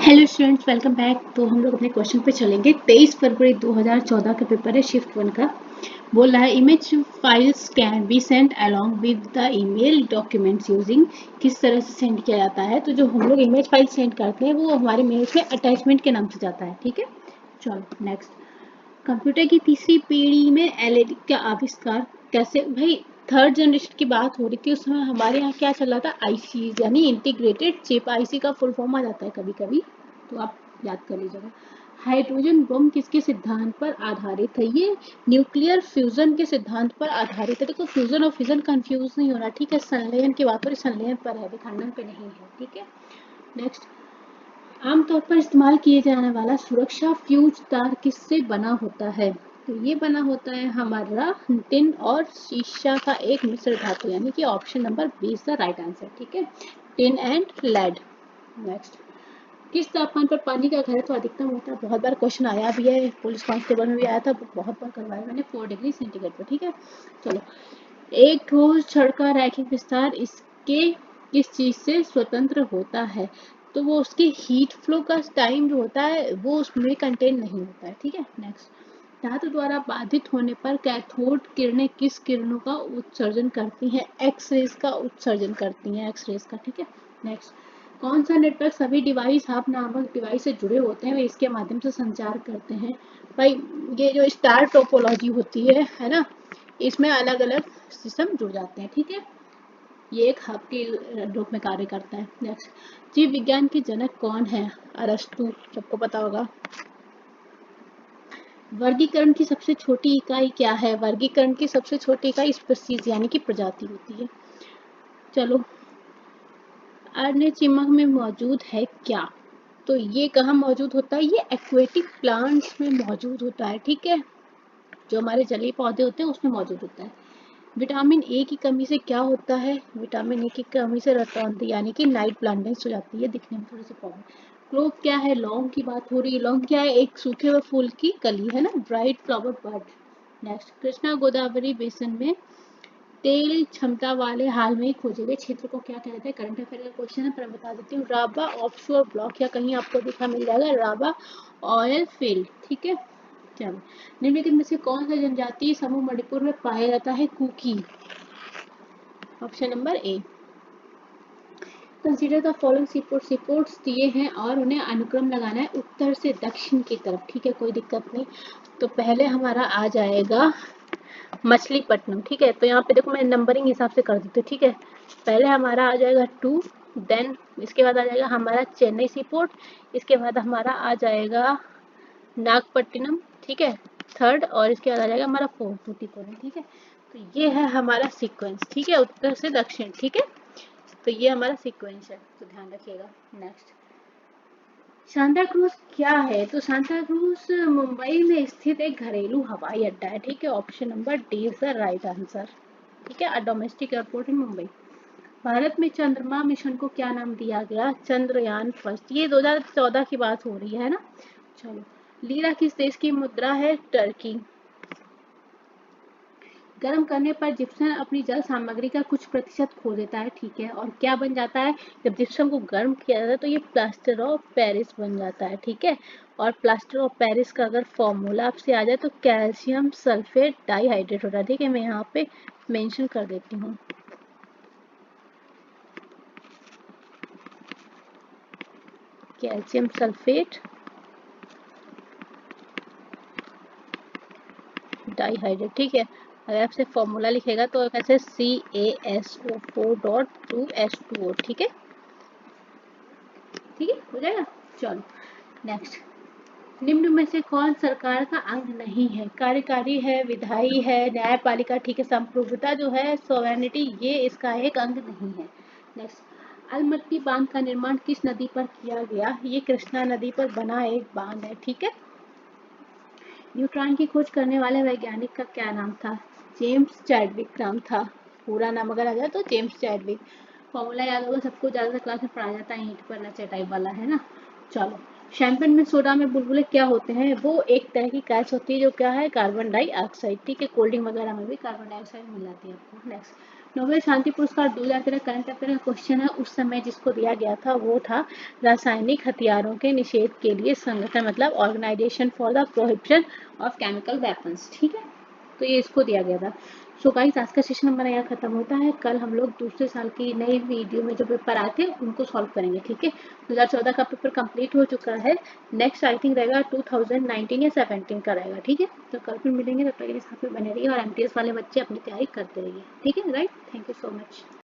Hello students, welcome back. तो हम लोग अपने क्वेश्चन पे चलेंगे। 23 फरवरी 2014 का पेपर है, शिफ्ट 1 का। बोल रहा है image files can be send along with the email documents using. किस तरह से सेंड किया जाता है? तो जो हम लोग इमेज फाइल सेंड करते हैं वो हमारे मेल्स में अटैचमेंट के नाम से जाता है। ठीक है, चलो नेक्स्ट। कंप्यूटर की तीसरी पीढ़ी में एलईडी का आविष्कार कैसे? भाई, थर्ड जनरेशन की बात हो रही थी, उसमें हमारे यहाँ क्या चल रहा था? आईसी यानी इंटीग्रेटेड चिप। आईसी का फुल फॉर्म आ जाता है कभी कभी, तो आप याद कर लीजिएगा। हाइड्रोजन बम किसके सिद्धांत पर आधारित है? ये न्यूक्लियर फ्यूजन के सिद्धांत पर आधारित है। देखो, फ्यूजन और फिजन कंफ्यूज नहीं होना, ठीक है? संलयन की बात हो रही, संलयन पर है, विखंडन पे नहीं है। ठीक है, नेक्स्ट। आमतौर पर इस्तेमाल किए जाने वाला सुरक्षा फ्यूज तार किससे बना होता है? तो ये बना होता है हमारा टिन और शीशा का एक मिश्र धातु, यानी कि option number B is the right answer. ठीक है, टिन एंड लेड। नेक्स्ट। किस तापमान पर पानी का घनत्व अधिकतम होता है? बहुत बार क्वेश्चन आया भी है, पुलिस कांस्टेबल में भी आया था, बहुत बार करवाया मैंने। 4 डिग्री सेंटीग्रेड पर। ठीक है, चलो। एक ठोस छड़ का रैखिक विस्तार इसके किस चीज से स्वतंत्र होता है? तो वो उसके हीट फ्लो का टाइम जो होता है वो उसमें कंटेन नहीं होता है। ठीक है, नेक्स्ट। धातु द्वारा बाधित होने पर कैथोड किरणें किस किरणों का उत्सर्जन करती हैं? एक्स रेज का उत्सर्जन करती हैं, एक्स रेज का। ठीक है, नेक्स्ट। कौन सा नेटवर्क सभी डिवाइस हब नामक डिवाइस से जुड़े होते हैं, वे इसके माध्यम से संचार करते हैं? भाई, ये जो स्टार टोपोलॉजी होती है ना, इसमें अलग अलग सिस्टम जुड़ जाते हैं। ठीक है, ये एक हब के रूप में कार्य करता है। नेक्स्ट। जीव विज्ञान के जनक कौन है? अरस्तु, सबको पता होगा। वर्गीकरण की सबसे छोटी इकाई क्या है? वर्गीकरण की सबसे छोटी इकाई स्पीशीज यानी कि प्रजाति होती है। चलो। अन्य चिमक में मौजूद है क्या? तो ये कहाँ मौजूद होता है? ये एक्वेटिक प्लांट्स में मौजूद होता है। ठीक है, जो हमारे जलीय पौधे होते हैं उसमें मौजूद होता है। विटामिन ए की कमी से क्या होता है? विटामिन ए की कमी से रतौंधी यानी कि नाइट ब्लाइंडनेस हो जाती है, दिखने में थोड़ी सी प्रॉब्लम। क्लोव क्या है? लौंग की बात हो रही है। लौंग क्या है? एक सूखे हुए फूल की कली है ना, dried flower bud. Next. Krishna Godavari basin में तेल क्षमता वाले हाल में खोजे गए क्षेत्र को क्या कहते हैं? करंट अफेयर का क्वेश्चन है, पर मैं बता देती हूँ। राबा ऑफशोर ब्लॉक, या कहीं आपको दिखा मिल जाएगा राबा ऑयल फील्ड। ठीक है, चलो। निम्नलिखित में से कौन सा जनजातीय समूह मणिपुर में पाया जाता है? Kuki, option number A. Consider the following seaport. Seaports दिए हैं और उन्हें अनुक्रम लगाना है उत्तर से दक्षिण की तरफ। ठीक है, कोई दिक्कत नहीं। तो पहले हमारा आ जाएगा मछलीपट्टनम। ठीक है, तो यहाँ पे देखो मैं नंबरिंग हिसाब से कर देती हूँ। ठीक है, पहले हमारा आ जाएगा 2, देन इसके बाद आ जाएगा हमारा चेन्नई सीपोर्ट, इसके बाद हमारा आ जाएगा नागपट्टिनम। ठीक है, थर्ड, और इसके बाद आ जाएगा हमारा 4 टूटीकोरिन। ठीक है, तो ये है हमारा सीक्वेंस। ठीक है, उत्तर से दक्षिण। ठीक है, तो ये हमारा सीक्वेंस है, तो ध्यान रखिएगा। नेक्स्ट। सांता क्रूज क्या है? तो सांता क्रूज मुंबई में स्थित एक घरेलू हवाई अड्डा है। ठीक है, option number D is the right answer. ठीक है, अ डोमेस्टिक एयरपोर्ट इन मुंबई। भारत में चंद्रमा मिशन को क्या नाम दिया गया? चंद्रयान फर्स्ट। ये 2014 की बात हो रही है ना। चलो। लीरा किस देश की मुद्रा है? टर्की। गर्म करने पर जिप्सम अपनी जल सामग्री का कुछ प्रतिशत खो देता है। ठीक है, और क्या बन जाता है? जब जिप्सम को गर्म किया जाता है तो ये प्लास्टर ऑफ पेरिस बन जाता है। ठीक है, और प्लास्टर ऑफ पेरिस का अगर फॉर्मूला आपसे आ जाए तो कैल्शियम सल्फेट डाइहाइड्रेट होता है। ठीक है, मैं यहाँ पे मेंशन कर देती हूँ। Calcium sulphate dihydrate. ठीक है, अगर आपसे फॉर्मूला लिखेगा तो कैसे? CaSO4.2H2O। ठीक है, ठीक है, हो जाएगा। चलो नेक्स्ट। निम्न में से कौन सरकार का अंग नहीं है? कार्यकारी है, विधायी है, न्यायपालिका। ठीक है, संप्रभुता जो है, सोवेरेनिटी, ये इसका एक अंग नहीं है। नेक्स्ट। अलमट्टी बांध का निर्माण किस नदी पर किया गया? ये कृष्णा नदी पर बना एक बांध है। ठीक है, न्यूट्रॉन की खोज करने वाले वैज्ञानिक का क्या नाम था? जेम्स चैडविक नाम था। पूरा नाम अगर आ जाए तो जेम्स चैडविक। फॉर्मूला याद होगा सबको, ज्यादातर क्लास में पढ़ाया जाता है, ईंट पर ना चटाई वाला, है ना। चलो। शैंपेन में सोडा में बुलबुले क्या होते हैं? वो एक तरह की गैस होती है जो क्या है? Carbon dioxide. ठीक है, कोल्ड ड्रिंक वगैरह में भी कार्बन डाइऑक्साइड मिल जाती है आपको। नेक्स्ट। नोबेल शांति पुरस्कार 2013 करंट अफेयर का क्वेश्चन है, उस समय जिसको दिया गया था वो था रासायनिक हथियारों के निषेध के लिए संगठन, मतलब organisation for the prohibition of chemical weapons. ठीक है, तो ये इसको दिया गया था। सो गाइस, आज का सेशन हमारा यहाँ खत्म होता है। कल हम लोग दूसरे साल की नई वीडियो में जो पेपर आए थे उनको सॉल्व करेंगे। ठीक है, 2014 का पेपर कंप्लीट हो चुका है। नेक्स्ट आई थिंक रहेगा 2019 या 17 का रहेगा। ठीक है, तो कल फिर मिलेंगे, तब तक के लिए साथ में बने रहिए और एमटीएस वाले बच्चे अपनी तैयारी करते रहिए। ठीक है, right, thank you so much.